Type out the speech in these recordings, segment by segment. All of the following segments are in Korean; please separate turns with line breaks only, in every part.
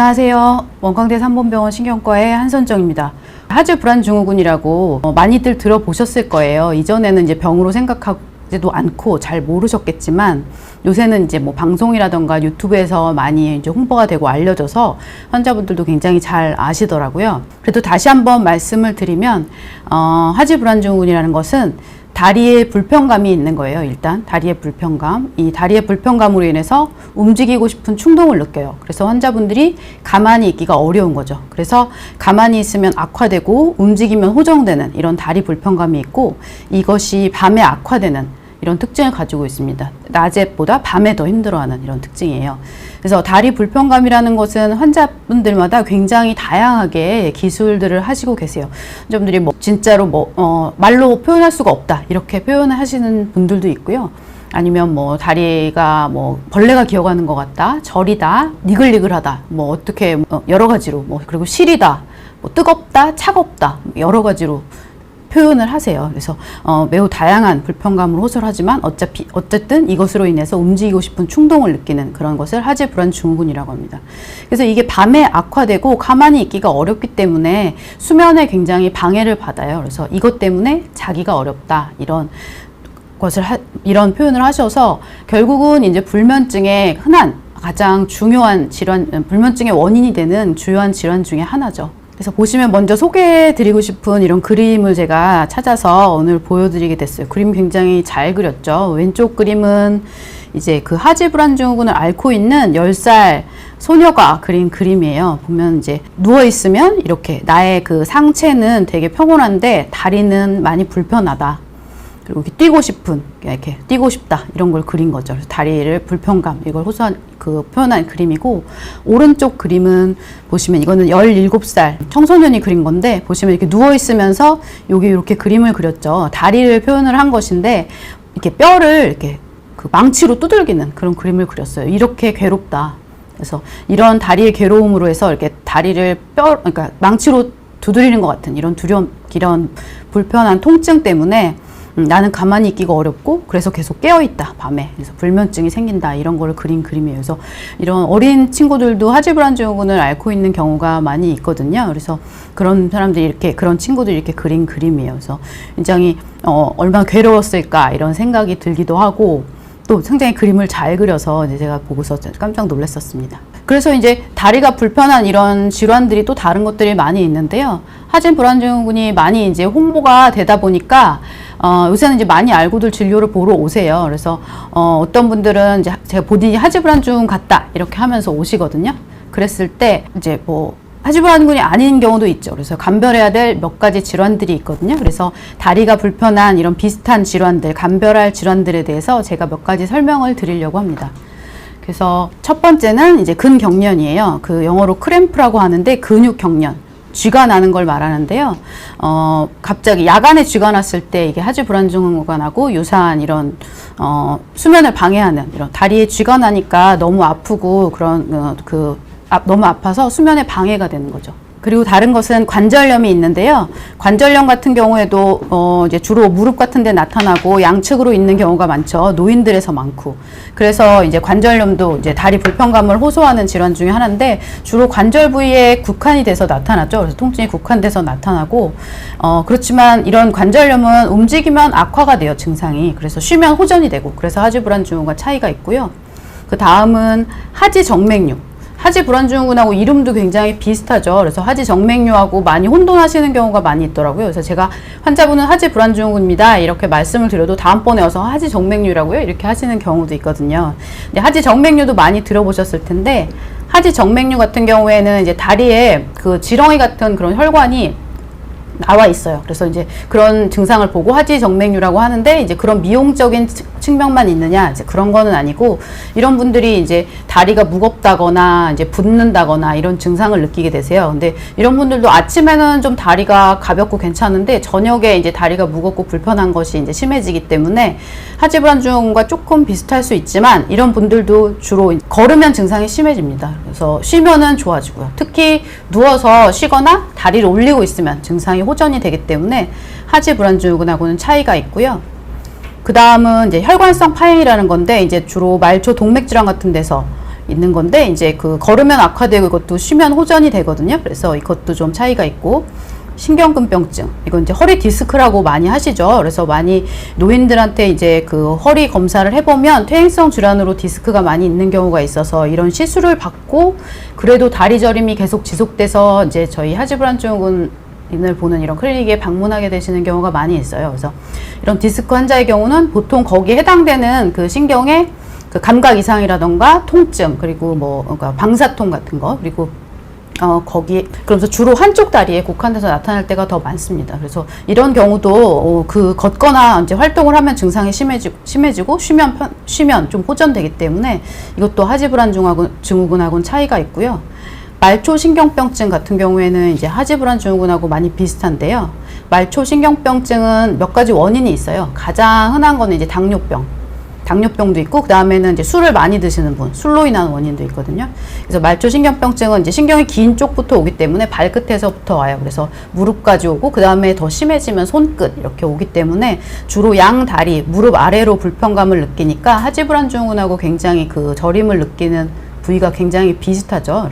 안녕하세요. 원광대 삼본병원 신경과의 한선정입니다. 하지 불안 증후군이라고 많이들 들어보셨을 거예요. 이전에는 이제 병으로 생각하지도 않고 잘 모르셨겠지만 요새는 이제 뭐 방송이라던가 유튜브에서 많이 이제 홍보가 되고 알려져서 환자분들도 굉장히 잘 아시더라고요. 그래도 다시 한번 말씀을 드리면 하지 불안 증후군이라는 것은 다리에 불편감이 있는 거예요. 일단 다리에 불편감, 이 다리의 불편감으로 인해서 움직이고 싶은 충동을 느껴요. 그래서 환자분들이 가만히 있기가 어려운 거죠. 그래서 가만히 있으면 악화되고 움직이면 호전되는 이런 다리 불편감이 있고, 이것이 밤에 악화되는 이런 특징을 가지고 있습니다. 낮에보다 밤에 더 힘들어하는 이런 특징이에요. 그래서 다리 불편감이라는 것은 환자분들마다 굉장히 다양하게 기술들을 하시고 계세요. 환자분들이 뭐 진짜로 말로 표현할 수가 없다 이렇게 표현을 하시는 분들도 있고요. 아니면 뭐 다리가 뭐 벌레가 기어가는 것 같다, 저리다, 니글니글하다, 뭐 어떻게 여러 가지로 그리고 시리다, 뭐 뜨겁다, 차갑다, 여러 가지로 표현을 하세요. 그래서 매우 다양한 불편감을 호소하지만 어쨌든 이것으로 인해서 움직이고 싶은 충동을 느끼는 그런 것을 하지 불안 증후군이라고 합니다. 그래서 이게 밤에 악화되고 가만히 있기가 어렵기 때문에 수면에 굉장히 방해를 받아요. 그래서 이것 때문에 자기가 어렵다 이런 표현을 하셔서 결국은 이제 불면증의 흔한 가장 중요한 불면증의 원인이 되는 주요한 질환 중에 하나죠. 그래서 보시면 먼저 소개해드리고 싶은 이런 그림을 제가 찾아서 오늘 보여드리게 됐어요. 그림 굉장히 잘 그렸죠. 왼쪽 그림은 이제 그 하지 불안 증후군을 앓고 있는 10살 소녀가 그린 그림이에요. 보면 이제 누워있으면 이렇게 나의 그 상체는 되게 평온한데 다리는 많이 불편하다. 그리고 이렇게 뛰고 싶다 이런 걸 그린 거죠. 그래서 다리를 불편감 이걸 표현한 그림이고, 오른쪽 그림은 보시면 이거는 17살 청소년이 그린 건데, 보시면 이렇게 누워 있으면서 여기 이렇게 그림을 그렸죠. 다리를 표현을 한 것인데 이렇게 뼈를 이렇게 그 망치로 두들기는 그런 그림을 그렸어요. 이렇게 괴롭다. 그래서 이런 다리의 괴로움으로 해서 이렇게 다리를 그러니까 망치로 두드리는 것 같은 이런 이런 불편한 통증 때문에 나는 가만히 있기가 어렵고 그래서 계속 깨어있다 밤에. 그래서 불면증이 생긴다 이런 거를 그린 그림이에요. 그래서 이런 어린 친구들도 하지 불안 증후군을 앓고 있는 경우가 많이 있거든요. 그래서 그런 그런 친구들이 이렇게 그린 그림이에요. 그래서 굉장히 얼마나 괴로웠을까 이런 생각이 들기도 하고, 또 굉장히 그림을 잘 그려서 이제 제가 보고서 깜짝 놀랐었습니다. 그래서 이제 다리가 불편한 이런 질환들이 또 다른 것들이 많이 있는데요. 하지 불안 증후군이 많이 이제 홍보가 되다 보니까 요새는 이제 많이 알고들 진료를 보러 오세요. 그래서 어떤 분들은 이제 제가 본인이 하지 불안 증후군 같다 이렇게 하면서 오시거든요. 그랬을 때 이제 하지 불안 증후군이 아닌 경우도 있죠. 그래서 감별해야 될 몇 가지 질환들이 있거든요. 그래서 다리가 불편한 이런 비슷한 질환들, 감별할 질환들에 대해서 제가 몇 가지 설명을 드리려고 합니다. 그래서 첫 번째는 이제 근경련이에요. 그 영어로 크램프라고 하는데 근육 경련, 쥐가 나는 걸 말하는데요. 갑자기 야간에 쥐가 났을 때 이게 하지 불안 증후군하고 유사한 이런 수면을 방해하는 이런 다리에 쥐가 나니까 너무 아프고 너무 아파서 수면에 방해가 되는 거죠. 그리고 다른 것은 관절염이 있는데요. 관절염 같은 경우에도 이제 주로 무릎 같은 데 나타나고 양측으로 있는 경우가 많죠. 노인들에서 많고. 그래서 이제 관절염도 이제 다리 불편감을 호소하는 질환 중에 하나인데, 주로 관절 부위에 국한이 돼서 나타나죠. 그래서 통증이 국한돼서 나타나고, 그렇지만 이런 관절염은 움직이면 악화가 돼요, 증상이. 그래서 쉬면 호전이 되고, 그래서 하지 불안 증후군과 차이가 있고요. 그 다음은 하지 정맥류. 하지 불안 증후군하고 이름도 굉장히 비슷하죠. 그래서 하지 정맥류하고 많이 혼돈하시는 경우가 많이 있더라고요. 그래서 제가 환자분은 하지 불안 증후군입니다 이렇게 말씀을 드려도 다음번에 와서 하지 정맥류라고요 이렇게 하시는 경우도 있거든요. 근데 하지 정맥류도 많이 들어보셨을 텐데, 하지 정맥류 같은 경우에는 이제 다리에 그 지렁이 같은 그런 혈관이 나와 있어요. 그래서 이제 그런 증상을 보고 하지 정맥류라고 하는데, 이제 그런 미용적인 측면만 있느냐, 이제 그런 거는 아니고, 이런 분들이 이제 다리가 무겁다거나 이제 붓는다거나 이런 증상을 느끼게 되세요. 근데 이런 분들도 아침에는 좀 다리가 가볍고 괜찮은데 저녁에 이제 다리가 무겁고 불편한 것이 이제 심해지기 때문에 하지 불안 증후군과 조금 비슷할 수 있지만, 이런 분들도 주로 걸으면 증상이 심해집니다. 그래서 쉬면은 좋아지고요. 특히 누워서 쉬거나 다리를 올리고 있으면 증상이 호전이 되기 때문에 하지 불안 증후군하고는 차이가 있고요. 그 다음은 이제 혈관성 파행이라는 건데, 이제 주로 말초 동맥 질환 같은 데서 있는 건데 이제 그 걸으면 악화되고 이것도 쉬면 호전이 되거든요. 그래서 이것도 좀 차이가 있고 신경근병증 이건 이제 허리 디스크라고 많이 하시죠. 그래서 많이 노인들한테 이제 그 허리 검사를 해보면 퇴행성 질환으로 디스크가 많이 있는 경우가 있어서 이런 시술을 받고 그래도 다리 저림이 계속 지속돼서 이제 저희 하지불안증후군 을 보는 이런 클리닉에 방문하게 되시는 경우가 많이 있어요. 그래서 이런 디스크 환자의 경우는 보통 거기에 해당되는 그 신경의 그 감각 이상이라던가 통증 그리고 뭐 그러니까 방사통 같은 거 그리고 거기 그러면서 주로 한쪽 다리에 국한돼서 나타날 때가 더 많습니다. 그래서 이런 경우도 그 걷거나 이제 활동을 하면 증상이 심해지고 쉬면 좀 호전되기 때문에 이것도 하지불안증후군하고는 차이가 있고요. 말초신경병증 같은 경우에는 이제 하지불안증후군하고 많이 비슷한데요. 말초신경병증은 몇 가지 원인이 있어요. 가장 흔한 거는 이제 당뇨병도 있고 그 다음에는 이제 술을 많이 드시는 분, 술로 인한 원인도 있거든요. 그래서 말초신경병증은 이제 신경이 긴 쪽부터 오기 때문에 발끝에서부터 와요. 그래서 무릎까지 오고 그 다음에 더 심해지면 손끝 이렇게 오기 때문에 주로 양 다리, 무릎 아래로 불편감을 느끼니까 하지불안증후군하고 굉장히 그 저림을 느끼는 부위가 굉장히 비슷하죠.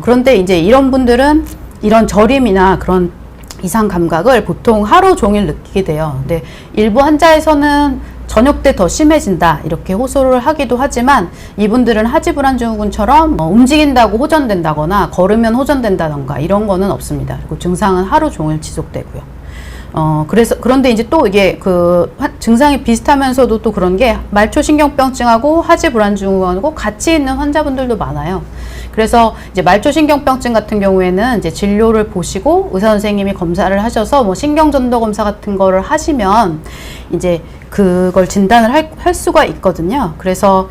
그런데 이제 이런 분들은 이런 저림이나 그런 이상 감각을 보통 하루 종일 느끼게 돼요. 근데 일부 환자에서는 저녁 때 더 심해진다 이렇게 호소를 하기도 하지만 이분들은 하지불안증후군처럼 움직인다고 호전된다거나 걸으면 호전된다던가 이런 거는 없습니다. 그리고 증상은 하루 종일 지속되고요. 그런데 이제 또 이게 그 증상이 비슷하면서도 또 그런 게 말초신경병증하고 하지불안증후군하고 같이 있는 환자분들도 많아요. 그래서 이제 말초신경병증 같은 경우에는 이제 진료를 보시고 의사 선생님이 검사를 하셔서 뭐 신경전도 검사 같은 거를 하시면 이제 그걸 진단을 할 수가 있거든요. 그래서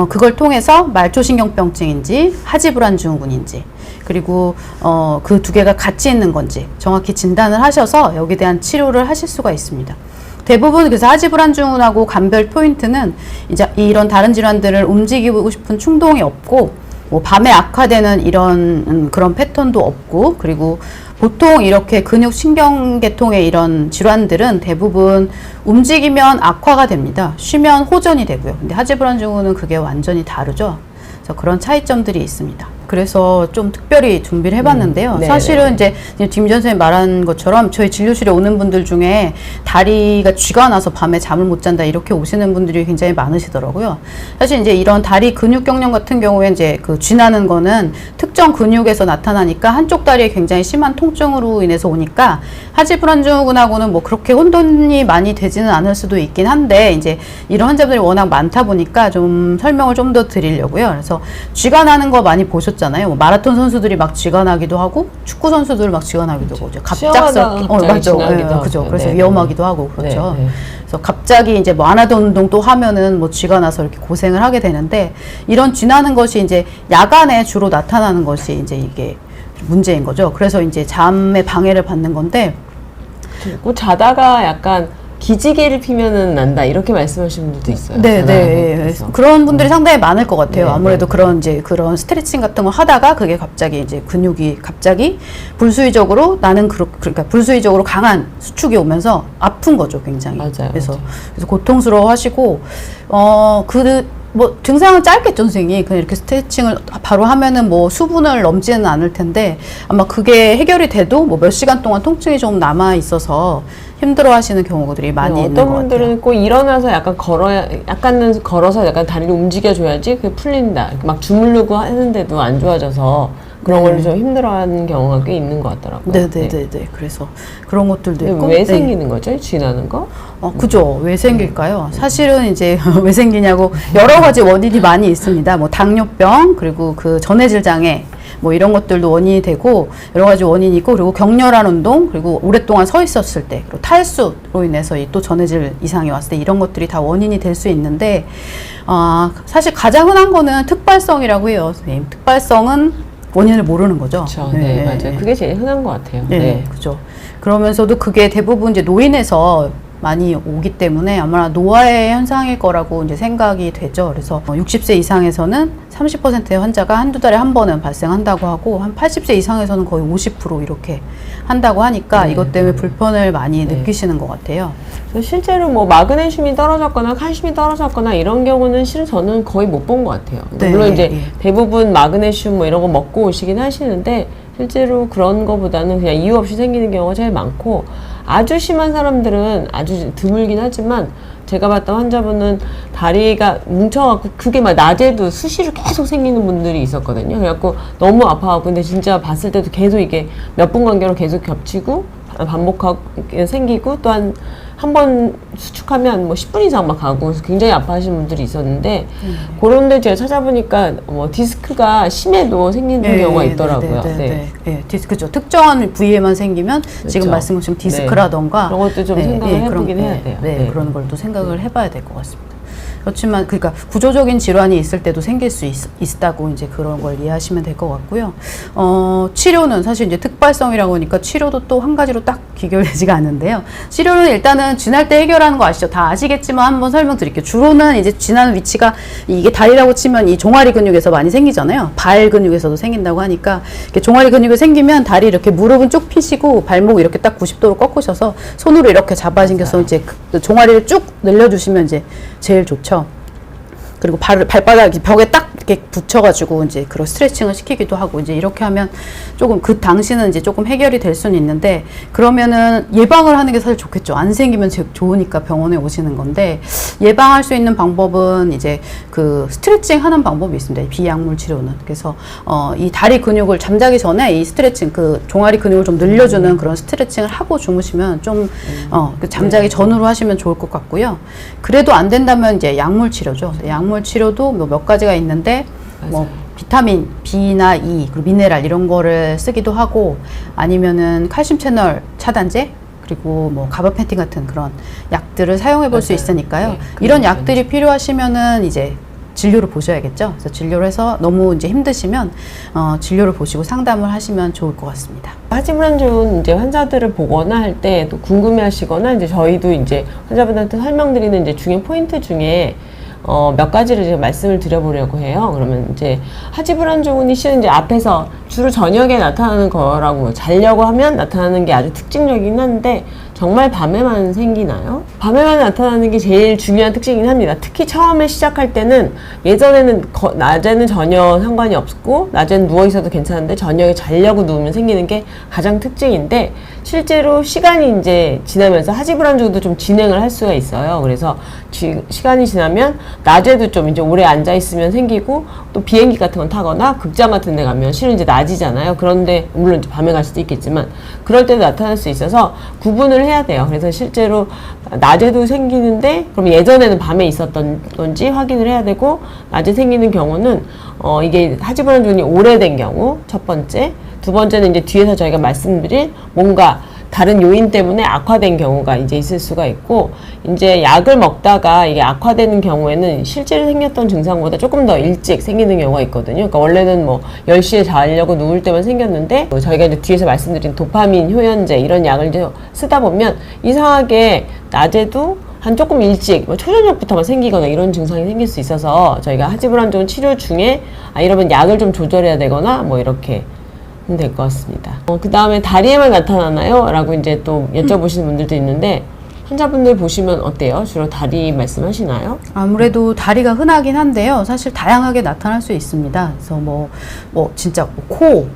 그걸 통해서 말초신경병증인지 하지불안증후군인지 그리고 그 두 개가 같이 있는 건지 정확히 진단을 하셔서 여기에 대한 치료를 하실 수가 있습니다. 대부분 그래서 하지불안증후군하고 감별 포인트는 이제 이런 다른 질환들을 움직이고 싶은 충동이 없고 뭐 밤에 악화되는 이런 그런 패턴도 없고 그리고 보통 이렇게 근육 신경계통의 이런 질환들은 대부분 움직이면 악화가 됩니다. 쉬면 호전이 되고요. 근데 하지불안증후군은 그게 완전히 다르죠. 그래서 그런 차이점들이 있습니다. 그래서 좀 특별히 준비를 해봤는데요. 사실은 이제 김 선생님 말한 것처럼 저희 진료실에 오는 분들 중에 다리가 쥐가 나서 밤에 잠을 못 잔다 이렇게 오시는 분들이 굉장히 많으시더라고요. 사실 이제 이런 다리 근육 경련 같은 경우에 이제 그 쥐 나는 거는 특정 근육에서 나타나니까 한쪽 다리에 굉장히 심한 통증으로 인해서 오니까 하지불안증후군하고는 뭐 그렇게 혼돈이 많이 되지는 않을 수도 있긴 한데 이제 이런 환자분들이 워낙 많다 보니까 좀 설명을 좀 더 드리려고요. 그래서 쥐가 나는 거 많이 보셨잖아요. 뭐 마라톤 선수들이 막 쥐가 나기도 하고 축구 선수들 막 쥐가 나기도 하고 갑작스럽게 맞죠. 그죠. 그래서 위험하기도 하고 그렇죠. 그래서 갑자기 이제 뭐 안 하던 운동 또 하면은 뭐 쥐가 나서 이렇게 고생을 하게 되는데 이런 쥐 나는 것이 이제 야간에 주로 나타나는 것이 이제 이게 문제인 거죠. 그래서 이제 잠에 방해를 받는 건데
그리고 자다가 약간 기지개를 피면은 난다 이렇게 말씀하시는 분들도 있어요.
네. 그런 분들이 상당히 많을 것 같아요. 아무래도 그런 이제 그런 스트레칭 같은 거 하다가 그게 갑자기 이제 근육이 갑자기 불수의적으로 그러니까 불수의적으로 강한 수축이 오면서 아픈 거죠, 굉장히. 그래서 고통스러워하시고 뭐 증상은 짧겠죠, 선생님이. 그냥 이렇게 스트레칭을 바로 하면은 뭐 수분을 넘지는 않을 텐데 아마 그게 해결이 돼도 뭐 몇 시간 동안 통증이 좀 남아 있어서 힘들어 하시는 경우들이 많이 있는 것 같아요.
어떤 분들은 꼭 일어나서 약간은 걸어서 약간 다리를 움직여줘야지 그게 풀린다. 막 주무르고 하는데도 안 좋아져서 그런 걸 좀 힘들어하는 경우가 꽤 있는 것 같더라고요.
네네네. 그래서 그런 것들도 있고.
왜 생기는 거죠? 쥐 나는 거?
그죠. 왜 생길까요? 사실은 이제 왜 생기냐고 여러 가지 원인이 많이 있습니다. 뭐 당뇨병, 그리고 그 전해질 장애, 뭐 이런 것들도 원인이 되고 여러 가지 원인이 있고 그리고 격렬한 운동 그리고 오랫동안 서 있었을 때 그리고 탈수로 인해서 또 전해질 이상이 왔을 때 이런 것들이 다 원인이 될 수 있는데 사실 가장 흔한 거는 특발성이라고 해요. 선생님. 특발성은 원인을 모르는 거죠.
그렇죠. 맞아요. 그게 제일 흔한 것 같아요.
그죠. 그러면서도 그게 대부분 이제 노인에서 많이 오기 때문에 아마 노화의 현상일 거라고 이제 생각이 되죠. 그래서 60세 이상에서는 30%의 환자가 한두 달에 한 번은 발생한다고 하고 한 80세 이상에서는 거의 50% 이렇게 한다고 하니까
네.
이것 때문에 불편을 많이
네.
느끼시는 것 같아요.
실제로 뭐 마그네슘이 떨어졌거나 칼슘이 떨어졌거나 이런 경우는 실은 저는 거의 못 본 것 같아요.
네,
물론 이제
예.
대부분 마그네슘 뭐 이런 거 먹고 오시긴 하시는데 실제로 그런 거보다는 그냥 이유 없이 생기는 경우가 제일 많고 아주 심한 사람들은 아주 드물긴 하지만 제가 봤던 환자분은 다리가 뭉쳐갖고 그게 막 낮에도 수시로 계속 생기는 분들이 있었거든요. 그래갖고 너무 아파하고 근데 진짜 봤을 때도 계속 이게 몇 분 간격으로 계속 겹치고 반복하고 생기고 또한 한 번 수축하면 뭐 10분 이상 막 가고 그래서 굉장히 아파하시는 분들이 있었는데 그런데 제가 찾아보니까 뭐 디스크가 심해도 생기는 경우가 있더라고요.
디스크죠. 특정한 부위에만 생기면 지금
그렇죠.
말씀하신 디스크라던가
그런 것도 좀 생각을 해보긴 해야 돼요.
그런 걸 또 생각을 해봐야 될 것 같습니다. 그렇지만 그러니까 구조적인 질환이 있을 때도 생길 수 있다고 이제 그런 걸 이해하시면 될 것 같고요. 치료는 사실 이제 특발성이라고 하니까 치료도 또 한 가지로 딱 귀결되지가 않는데요. 치료는 일단은 쥐날 때 해결하는 거 아시죠? 다 아시겠지만 한번 설명드릴게요. 주로는 이제 쥐나는 위치가 이게 다리라고 치면 이 종아리 근육에서 많이 생기잖아요. 발 근육에서도 생긴다고 하니까 이렇게 종아리 근육이 생기면 다리 이렇게 무릎은 쭉 펴시고 발목 이렇게 딱 90도로 꺾으셔서 손으로 이렇게 잡아당겨서 이제 그 종아리를 쭉 늘려주시면 이제 제일 좋죠. 그리고 발바닥 벽에 딱 이렇게 붙여가지고 이제 그런 스트레칭을 시키기도 하고 이제 이렇게 하면 조금 그 당시는 이제 조금 해결이 될 수는 있는데 그러면은 예방을 하는 게 사실 좋겠죠. 안 생기면 좋으니까 병원에 오시는 건데 예방할 수 있는 방법은 이제 그 스트레칭 하는 방법이 있습니다. 이 비약물 치료는. 그래서 이 다리 근육을 잠자기 전에 이 스트레칭 그 종아리 근육을 좀 늘려주는 그런 스트레칭을 하고 주무시면 좀 그 잠자기 전으로 하시면 좋을 것 같고요. 그래도 안 된다면 이제 약물 치료죠. 약물 치료도 뭐 몇 가지가 있는데 뭐 비타민 B나 E 그리고 미네랄 이런 거를 쓰기도 하고 아니면은 칼슘 채널 차단제 그리고 뭐 가바펜틴 같은 그런 약들을 사용해 볼 수 있으니까요.
네,
이런 약들이 필요하시면은 이제 진료를 보셔야겠죠. 그래서 진료를 해서 너무 이제 힘드시면 진료를 보시고 상담을 하시면 좋을 것 같습니다.
하지불안좋은 이제 환자들을 보거나 할 때 또 궁금해하시거나 이제 저희도 이제 환자분들한테 설명드리는 이제 중요한 포인트 중에 몇 가지를 제가 말씀을 드려보려고 해요. 그러면 이제 하지불안종은 실은 이제 앞에서 주로 저녁에 나타나는 거라고 자려고 하면 나타나는 게 아주 특징적이긴 한데 정말 밤에만 생기나요? 밤에만 나타나는 게 제일 중요한 특징이긴 합니다. 특히 처음에 시작할 때는 예전에는 낮에는 전혀 상관이 없고 낮에는 누워있어도 괜찮은데 저녁에 자려고 누우면 생기는 게 가장 특징인데 실제로 시간이 이제 지나면서 하지불안종도 좀 진행을 할 수가 있어요. 그래서 시간이 지나면 낮에도 좀 이제 오래 앉아있으면 생기고 또 비행기 같은 건 타거나 극장 같은 데 가면 실은 이제 낮이잖아요. 그런데 물론 이제 밤에 갈 수도 있겠지만 그럴 때도 나타날 수 있어서 구분을 해야 돼요. 그래서 실제로 낮에도 생기는데 그럼 예전에는 밤에 있었던 건지 확인을 해야 되고 낮에 생기는 경우는 이게 하지불안종이 오래된 경우 첫 번째, 두 번째는 이제 뒤에서 저희가 말씀드릴 뭔가 다른 요인 때문에 악화된 경우가 이제 있을 수가 있고 이제 약을 먹다가 이게 악화되는 경우에는 실제로 생겼던 증상보다 조금 더 일찍 생기는 경우가 있거든요. 그러니까 원래는 뭐 10시에 자려고 누울 때만 생겼는데 저희가 이제 뒤에서 말씀드린 도파민 효연제 이런 약을 이제 쓰다 보면 이상하게 낮에도 한 조금 일찍 초저녁부터만 생기거나 이런 증상이 생길 수 있어서 저희가 하지불안종 치료 중에 이러면 약을 좀 조절해야 되거나 뭐 이렇게 될 것 같습니다. 그 다음에 다리에만 나타나나요? 라고 이제 또 여쭤보시는 분들도 있는데 환자분들 보시면 어때요? 주로 다리 말씀하시나요?
아무래도 다리가 흔하긴 한데요. 사실 다양하게 나타날 수 있습니다. 그래서 뭐 진짜 코,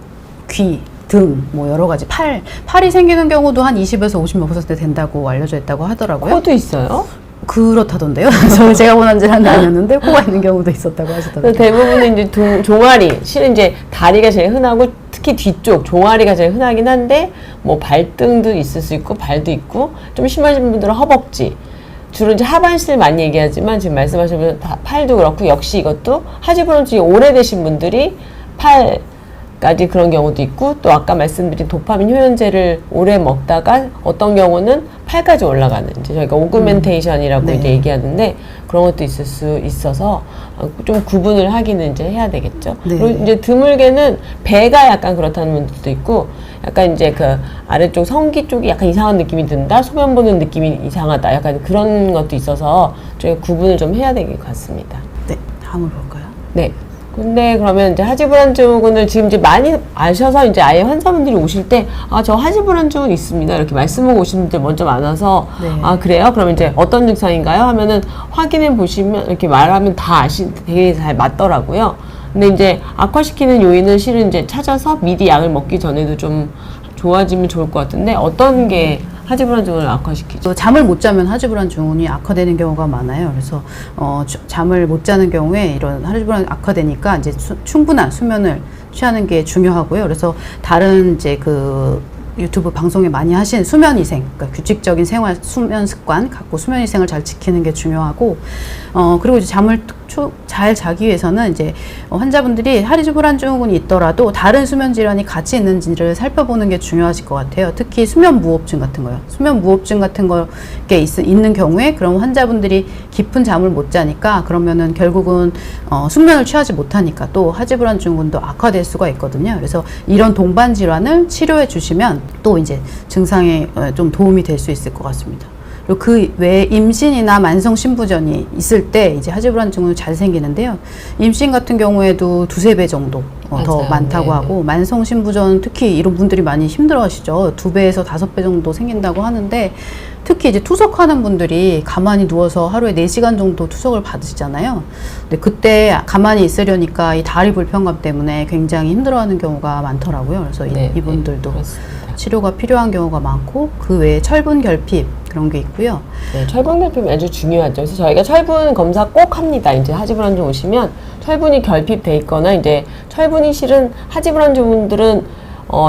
귀, 등, 뭐 여러 가지 팔이 생기는 경우도 한 20에서 50% 된다고 알려져 있다고 하더라고요.
코도 있어요?
그렇다던데요. 제가 본 환자는 아니었는데 코가 있는 경우도 있었다고 하시더라고요.
대부분은 이제 종아리, 실은 이제 다리가 제일 흔하고 특히 뒤쪽 종아리가 제일 흔하긴 한데 뭐 발등도 있을 수 있고 발도 있고 좀 심하신 분들은 허벅지. 주로 이제 하반신을 많이 얘기하지만 지금 말씀하신 분은 팔도 그렇고 역시 이것도 하지불안종이 오래되신 분들이 팔까지 그런 경우도 있고 또 아까 말씀드린 도파민 효연제를 오래 먹다가 어떤 경우는 8까지 올라가는 이제 저희가 오그멘테이션이라고
네.
이제 얘기하는데 그런 것도 있을 수 있어서 좀 구분을 하기는 이제 해야 되겠죠.
네.
그리고 이제 드물게는 배가 약간 그렇다는 분들도 있고 약간 이제 그 아래쪽 성기 쪽이 약간 이상한 느낌이 든다, 소변 보는 느낌이 이상하다, 약간 그런 것도 있어서 저희가 구분을 좀 해야 될 것 같습니다.
네, 다음으로 볼까요?
네. 근데 그러면 이제 하지불안증후군을 지금 이제 많이 아셔서 이제 아예 환자분들이 오실 때, 아, 저 하지불안증후군 있습니다, 이렇게 말씀하고 오시는 분들 먼저 많아서,
네.
아, 그래요? 그러면 이제 어떤 증상인가요? 하면은 확인해 보시면 이렇게 말하면 다 되게 잘 맞더라고요. 근데 이제 악화시키는 요인을 실은 이제 찾아서 미리 약을 먹기 전에도 좀 좋아지면 좋을 것 같은데 어떤 게 하지불안증후군을 악화시키죠?
또 잠을 못 자면 하지불안 증후군이 악화되는 경우가 많아요. 그래서 잠을 못 자는 경우에 이런 하지불안 악화되니까 이제 충분한 수면을 취하는 게 중요하고요. 그래서 다른 이제 그 유튜브 방송에 많이 하신 수면위생, 그러니까 규칙적인 생활 수면 습관 갖고 수면위생을 잘 지키는 게 중요하고, 그리고 이제 잠을 잘 자기 위해서는 이제 환자분들이 하지불안 증후군이 있더라도 다른 수면 질환이 같이 있는지를 살펴보는 게 중요하실 것 같아요. 특히 수면 무호흡증 같은 거요. 수면 무호흡증 같은 게 있는 경우에 그럼 환자분들이 깊은 잠을 못 자니까 그러면은 결국은 숙면을 취하지 못하니까 또 하지불안 증후군도 악화될 수가 있거든요. 그래서 이런 동반 질환을 치료해 주시면 또 이제 증상에 좀 도움이 될 수 있을 것 같습니다. 그리고 그 외에 임신이나 만성 신부전이 있을 때 이제 하지불안 증후군이 잘 생기는데요. 임신 같은 경우에도 2~3배 정도 더
맞아요.
많다고
네.
하고, 만성 신부전 특히 이런 분들이 많이 힘들어 하시죠. 2배에서 5배 정도 생긴다고 하는데, 특히 이제 투석하는 분들이 가만히 누워서 하루에 4시간 정도 투석을 받으시잖아요. 근데 그때 가만히 있으려니까 이 다리 불편감 때문에 굉장히 힘들어하는 경우가 많더라고요. 그래서
네,
이분들도
네, 그렇습니다.
치료가 필요한 경우가 많고, 그 외에 철분 결핍 그런 게 있고요.
네, 철분 결핍이 아주 중요하죠. 그래서 저희가 철분 검사 꼭 합니다. 이제 하지불안증 오시면 철분이 결핍돼 있거나 이제 철분이 실은 하지불안증분들은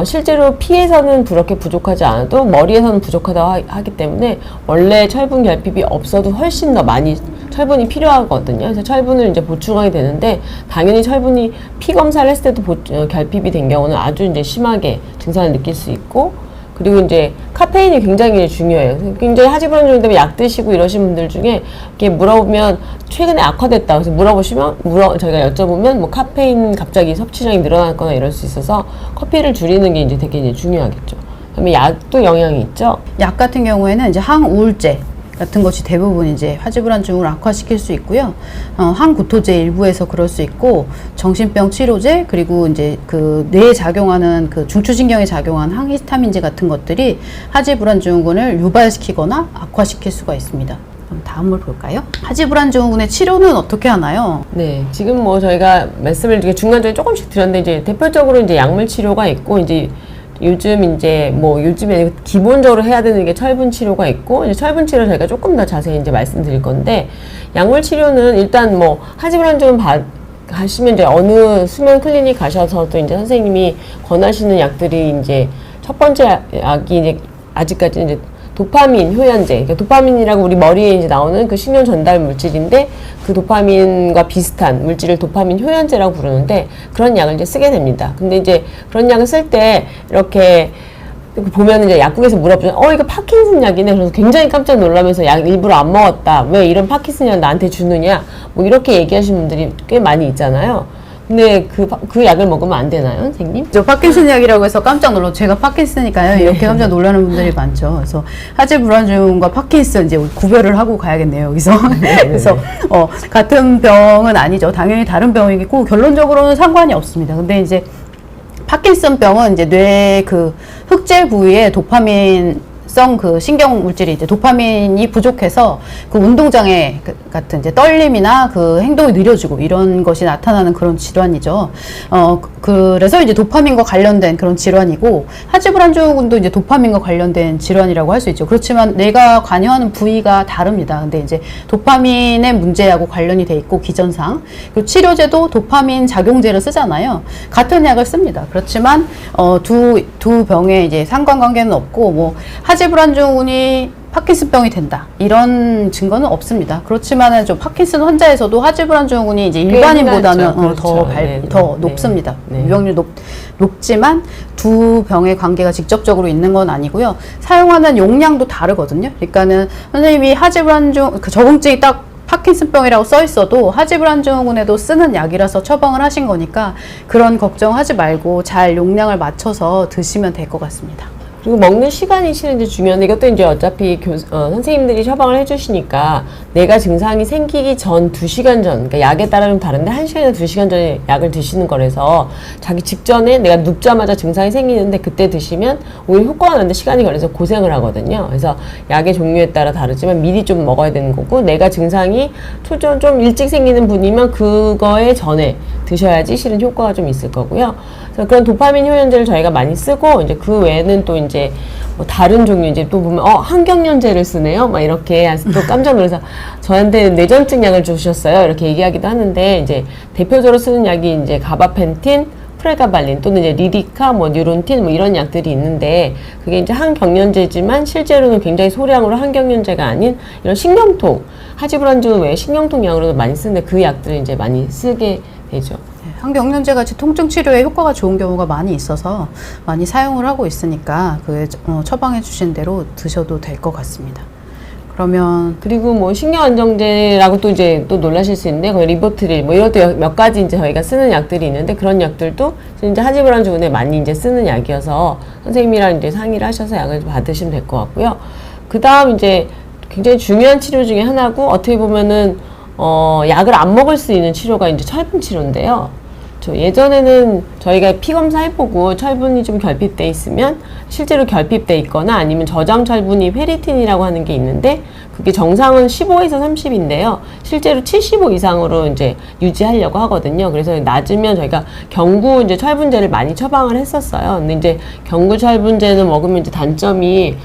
실제로 피에서는 그렇게 부족하지 않아도 머리에서는 부족하다고 하기 때문에 원래 철분 결핍이 없어도 훨씬 더 많이 철분이 필요하거든요. 그래서 철분을 이제 보충하게 되는데 당연히 철분이 피 검사를 했을 때도 결핍이 된 경우는 아주 이제 심하게 증상을 느낄 수 있고, 그리고 이제 카페인이 굉장히 중요해요. 굉장히 하지불안증 때문에 약 드시고 이러신 분들 중에 이렇게 물어보면 최근에 악화됐다. 그래서 물어보시면 저희가 여쭤보면 뭐 카페인 갑자기 섭취량이 늘어났거나 이럴 수 있어서 커피를 줄이는 게 이제 되게 이제 중요하겠죠. 그다음에 약도 영향이 있죠.
약 같은 경우에는 이제 항우울제 같은 것이 대부분 이제 하지불안 증후를 악화시킬 수 있고요. 항구토제 일부에서 그럴 수 있고, 정신병 치료제, 그리고 이제 그 뇌에 작용하는 그 중추신경에 작용하는 항히스타민제 같은 것들이 하지불안 증후군을 유발시키거나 악화시킬 수가 있습니다. 그럼 다음을 볼까요? 하지불안 증후군의 치료는 어떻게 하나요?
네, 지금 뭐 저희가 말씀을 이렇게 중간중에 조금씩 드렸는데 이제 대표적으로 이제 약물 치료가 있고, 이제 요즘에 기본적으로 해야 되는 게 철분 치료가 있고, 이제 철분 치료 저희가 조금 더 자세히 이제 말씀드릴 건데, 약물 치료는 일단 뭐 하지불안증 가시면 이제 어느 수면 클리닉 가셔서도 이제 선생님이 권하시는 약들이 이제 첫 번째 약이 이제 아직까지 이제 도파민 효연제, 그러니까 도파민이라고 우리 머리에 이제 나오는 그 신경 전달 물질인데, 그 도파민과 비슷한 물질을 도파민 효연제라고 부르는데, 그런 약을 이제 쓰게 됩니다. 근데 이제 그런 약을 쓸 때 이렇게 보면 이제 약국에서 물어보면 이거 파킨슨 약이네. 그래서 굉장히 깜짝 놀라면서 약 일부러 안 먹었다, 왜 이런 파킨슨 약 나한테 주느냐, 뭐 이렇게 얘기하시는 분들이 꽤 많이 있잖아요. 근데 그 약을 먹으면 안 되나요, 선생님?
저 파킨슨 약이라고 해서 깜짝 놀라, 제가 파킨슨이니까요. 이렇게 깜짝 놀라는 분들이 많죠. 그래서 하지불안증과 파킨슨 이제 구별을 하고 가야겠네요, 여기서. 그래서 같은 병은 아니죠. 당연히 다른 병이고 결론적으로는 상관이 없습니다. 근데 이제 파킨슨병은 이제 뇌 그 흑질 부위에 도파민성 그 신경 물질이 이제 도파민이 부족해서 그 운동장애 같은 이제 떨림이나 그 행동이 느려지고 이런 것이 나타나는 그런 질환이죠. 그래서 이제 도파민과 관련된 그런 질환이고, 하지불안증후군도 이제 도파민과 관련된 질환이라고 할 수 있죠. 그렇지만 뇌가 관여하는 부위가 다릅니다. 근데 이제 도파민의 문제하고 관련이 돼 있고, 기전상. 그리고 치료제도 도파민 작용제를 쓰잖아요. 같은 약을 씁니다. 그렇지만 두 병에 이제 상관관계는 없고, 뭐 하지불안증후군이 파킨슨병이 된다 이런 증거는 없습니다. 그렇지만은 좀 파킨슨 환자에서도 하지브란 증후군이 이제 일반인보다는
흔하죠.
더 높습니다.
네.
유병률 높지만 두 병의 관계가 직접적으로 있는 건 아니고요. 사용하는 용량도 다르거든요. 그러니까는 선생님이 하지브란 그 적응증이 딱 파킨슨병이라고 써 있어도 하지브란 증후군에도 쓰는 약이라서 처방을 하신 거니까 그런 걱정하지 말고 잘 용량을 맞춰서 드시면 될 것 같습니다.
그리고 먹는 시간이 실은 이제 중요한데 이것도 이제 어차피 선생님들이 처방을 해주시니까 내가 증상이 생기기 전 2시간 전, 그러니까 약에 따라 좀 다른데 1시간이나 2시간 전에 약을 드시는 거라서 자기 직전에 내가 눕자마자 증상이 생기는데 그때 드시면 오히려 효과가 나는데 시간이 걸려서 고생을 하거든요. 그래서 약의 종류에 따라 다르지만 미리 좀 먹어야 되는 거고 내가 증상이 좀 일찍 생기는 분이면 그거에 전에 드셔야지 실은 효과가 좀 있을 거고요. 그래서 그런 도파민 효연제를 저희가 많이 쓰고 이제 그 외에는 또 이제 뭐 다른 종류 이제 또 보면 항경련제를 쓰네요. 막 이렇게 또 깜짝 놀라서 저한테 뇌전증 약을 주셨어요. 이렇게 얘기하기도 하는데 이제 대표적으로 쓰는 약이 이제 가바펜틴, 프레가발린 또는 이제 리디카, 뭐 뉴론틴 뭐 이런 약들이 있는데 그게 이제 항경련제지만 실제로는 굉장히 소량으로 항경련제가 아닌 이런 신경통, 하지브란증 외에 신경통 약으로도 많이 쓰는데 그 약들을 이제 많이 쓰게 되죠.
항경련제 같이 통증 치료에 효과가 좋은 경우가 많이 있어서 많이 사용을 하고 있으니까 그 처방해 주신 대로 드셔도 될 것 같습니다. 그러면
그리고 뭐 신경안정제라고 또 이제 또 놀라실 수 있는데 거의 리보트릴 뭐 이것도 몇 가지 이제 저희가 쓰는 약들이 있는데 그런 약들도 이제 하지브란 증후군에 많이 이제 쓰는 약이어서 선생님이랑 이제 상의를 하셔서 약을 받으시면 될 것 같고요. 그 다음 이제 굉장히 중요한 치료 중에 하나고 어떻게 보면은 약을 안 먹을 수 있는 치료가 이제 철분 치료인데요. 예전에는 저희가 피검사 해보고 철분이 좀 결핍돼 있으면 실제로 결핍돼 있거나 아니면 저장 철분이 페리틴이라고 하는 게 있는데 그게 정상은 15에서 30인데요. 실제로 75 이상으로 이제 유지하려고 하거든요. 그래서 낮으면 저희가 경구 이제 철분제를 많이 처방을 했었어요. 근데 이제 경구 철분제는 먹으면 이제 단점이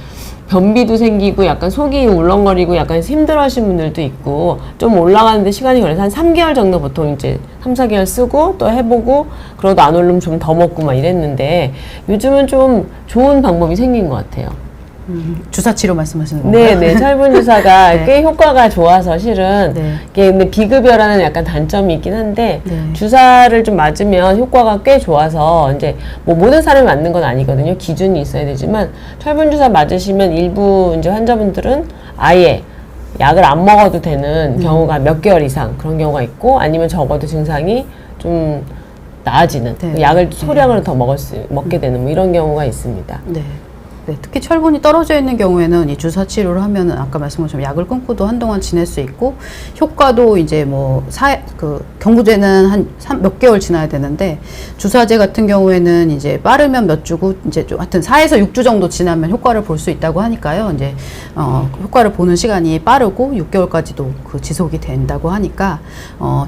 변비도 생기고 약간 속이 울렁거리고 약간 힘들어 하시는 분들도 있고 좀 올라가는데 시간이 걸려서 한 3개월 정도 보통 이제 3, 4개월 쓰고 또 해보고 그러다 안 오르면 좀 더 먹고 막 이랬는데 요즘은 좀 좋은 방법이 생긴 것 같아요.
주사 치료 말씀하시는 건가요?
네네. 철분 주사가
네.
꽤 효과가 좋아서 실은
네.
이게 근데 비급여라는 약간 단점이 있긴 한데
네.
주사를 좀 맞으면 효과가 꽤 좋아서 이제 뭐 모든 사람이 맞는 건 아니거든요. 기준이 있어야 되지만 철분 주사 맞으시면 일부 이제 환자분들은 아예 약을 안 먹어도 되는 경우가 몇 개월 이상 그런 경우가 있고 아니면 적어도 증상이 좀 나아지는
네.
약을 소량으로 더 먹게 되는 뭐 이런 경우가 있습니다.
네. 네, 특히 철분이 떨어져 있는 경우에는 이 주사 치료를 하면은 아까 말씀한 것처럼 약을 끊고도 한동안 지낼 수 있고 효과도 이제 뭐 경구제는 한 몇 개월 지나야 되는데 주사제 같은 경우에는 이제 빠르면 몇 주고 이제 좀 하여튼 4에서 6주 정도 지나면 효과를 볼 수 있다고 하니까요. 이제 효과를 보는 시간이 빠르고 6개월까지도 그 지속이 된다고 하니까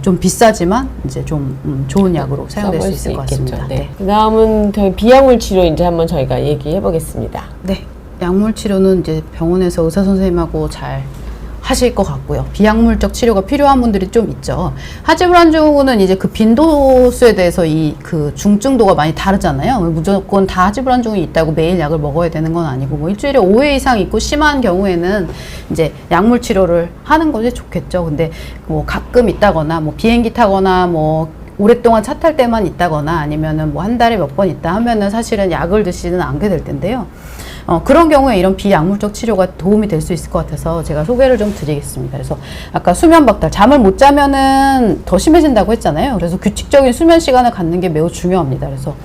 좀 비싸지만 이제 좀 좋은 약으로 사용될 수 있을 것 같습니다.
네.
네.
그다음은 비약물 치료 이제 한번 저희가 얘기해 보겠습니다.
네, 약물 치료는 이제 병원에서 의사 선생님하고 잘 하실 것 같고요. 비약물적 치료가 필요한 분들이 좀 있죠. 하지브란 증후군은 이제 그 빈도수에 대해서 그 중증도가 많이 다르잖아요. 무조건 다 하지브란 증후군이 있다고 매일 약을 먹어야 되는 건 아니고 뭐 일주일에 5회 이상 있고 심한 경우에는 이제 약물 치료를 하는 것이 좋겠죠. 근데 뭐 가끔 있다거나 뭐 비행기 타거나 뭐 오랫동안 차 탈 때만 있다거나 아니면은 뭐 한 달에 몇 번 있다 하면은 사실은 약을 드시는 않게 될 텐데요. 그런 경우에 이런 비약물적 치료가 도움이 될 수 있을 것 같아서 제가 소개를 좀 드리겠습니다. 그래서 아까 수면 박탈, 잠을 못 자면은 더 심해진다고 했잖아요. 그래서 규칙적인 수면 시간을 갖는 게 매우 중요합니다. 그래서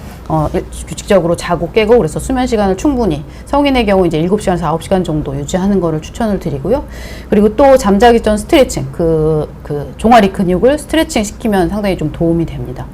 규칙적으로 자고 깨고 그래서 수면 시간을 충분히 성인의 경우 이제 7시간에서 9시간 정도 유지하는 거를 추천을 드리고요. 그리고 또 잠자기 전 스트레칭, 그 종아리 근육을 스트레칭 시키면 상당히 좀 도움이 됩니다.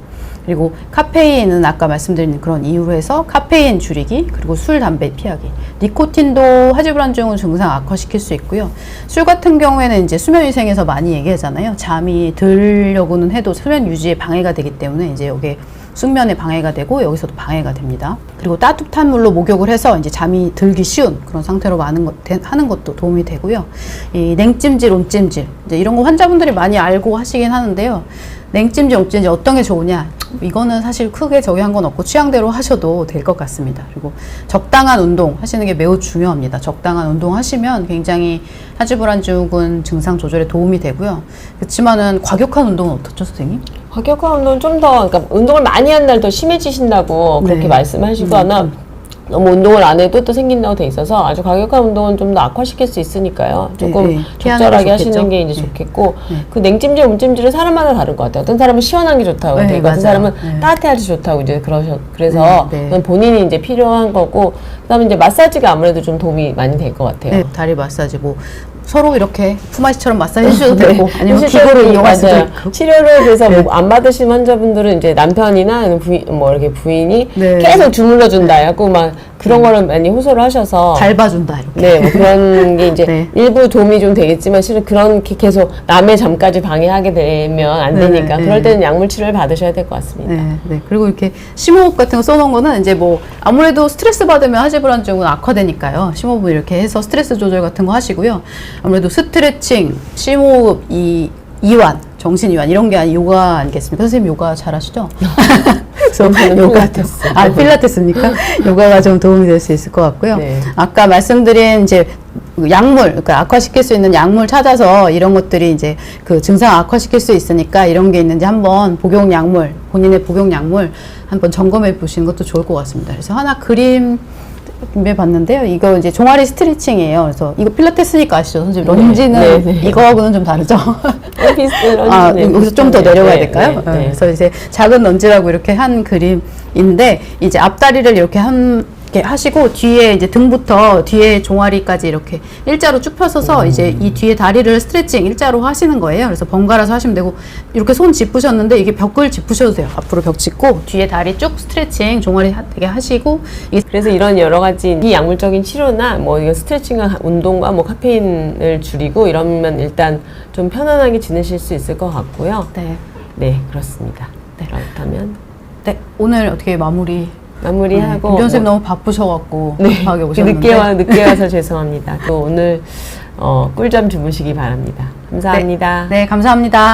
그리고 카페인은 아까 말씀드린 그런 이유로 해서 카페인 줄이기, 그리고 술, 담배 피하기. 니코틴도 하지브란 증후군 증상 악화시킬 수 있고요. 술 같은 경우에는 이제 수면위생에서 많이 얘기하잖아요. 잠이 들려고는 해도 수면 유지에 방해가 되기 때문에 이제 여기에 숙면에 방해가 되고 여기서도 방해가 됩니다. 그리고 따뜻한 물로 목욕을 해서 이제 잠이 들기 쉬운 그런 상태로 하는 것도 도움이 되고요. 이 냉찜질, 온찜질 이제 이런 거 환자분들이 많이 알고 하시긴 하는데요. 냉찜질, 온찜질 어떤 게 좋으냐? 이거는 사실 크게 저기한 건 없고 취향대로 하셔도 될 것 같습니다. 그리고 적당한 운동 하시는 게 매우 중요합니다. 적당한 운동 하시면 굉장히 하지불안증후군 증상 조절에 도움이 되고요. 그렇지만은 과격한 운동은 어떻죠, 선생님?
과격한 운동은 좀 더, 그러니까 운동을 많이 한 날 더 심해지신다고 그렇게
네.
말씀하시거나 너무 운동을 안 해도 또 생긴다고 돼 있어서 아주 과격한 운동은 좀 더 악화시킬 수 있으니까요. 조금
네, 네. 피하는
적절하게
게
하시는
좋겠죠.
게 이제
네.
좋겠고
네.
그 냉찜질, 온찜질은 사람마다 다른 것 같아요. 어떤 사람은 시원한 게 좋다고
네,
되고 어떤
맞아요.
사람은
네.
따뜻해야지 좋다고 이제 그래서
네, 네.
그건 본인이 이제 필요한 거고 그다음에 이제 마사지가 아무래도 좀 도움이 많이 될 것 같아요.
네, 다리 마사지 뭐 서로 이렇게 품앗이처럼 마사지 해주셔도 되고
네.
아니면
실제로
기구를 이용할 수도
맞아요.
있고.
치료를 그래서
네.
뭐 안 받으신 환자분들은 이제 남편이나 부인, 뭐 이렇게 부인이
네.
계속 주물러 준다 해갖고 막 그런 거를 많이 호소를 하셔서
밟아준다 이렇게.
네, 뭐 그런 게 이제
네.
일부 도움이 좀 되겠지만 실은 그런 게 계속 남의 잠까지 방해하게 되면 안
네,
되니까
네.
그럴 때는 약물 치료를 받으셔야 될 것 같습니다.
네, 네. 그리고 이렇게 심호흡 같은 거 써놓은 거는 이제 뭐 아무래도 스트레스 받으면 하지불안증은 악화되니까요. 심호흡을 이렇게 해서 스트레스 조절 같은 거 하시고요. 아무래도 스트레칭, 심호흡, 이완, 정신 이완 이런 게 아니 요가 아니겠습니까? 선생님 요가 잘하시죠? 그래서
저는
요가
필라테스.
필라테스입니까? 요가가 좀 도움이 될 수 있을 것 같고요.
네.
아까 말씀드린 이제 약물, 그러니까 악화시킬 수 있는 약물 찾아서 이런 것들이 이제 그 증상 악화시킬 수 있으니까 이런 게 있는지 한번 복용 약물, 본인의 복용 약물 한번 점검해 보시는 것도 좋을 것 같습니다. 그래서 하나 그림 준비해 봤는데요. 이거 이제 종아리 스트레칭이에요. 그래서 이거 필라테스니까 아시죠? 선생님 런지는
네, 네.
이거하고는 좀 다르죠?
비슷한
여기서 좀 더 내려가야 될까요?
네, 네.
그래서 이제 작은 런지라고 이렇게 한 그림인데 이제 앞다리를 이렇게 이렇게 하시고 뒤에 이제 등부터 뒤에 종아리까지 이렇게 일자로 쭉 펴서서 이제 이 뒤에 다리를 스트레칭 일자로 하시는 거예요. 그래서 번갈아서 하시면 되고 이렇게 손 짚으셨는데 이게 벽을 짚으셔도 돼요. 앞으로 벽 짚고 뒤에 다리 쭉 스트레칭 종아리 되게 하시고 이게
그래서 이런 여러 가지 이 약물적인 치료나 뭐 이거 스트레칭과 운동과 뭐 카페인을 줄이고 이러면 일단 좀 편안하게 지내실 수 있을 것 같고요.
네.
네, 그렇습니다.
네.
그렇다면
네, 오늘 어떻게 마무리하고
마무리하고
김 선생님 너무 바쁘셔갖고
네,
급하게 오셨는데
늦게 와서 죄송합니다. 또 오늘 꿀잠 주무시기 바랍니다. 감사합니다.
네, 감사합니다.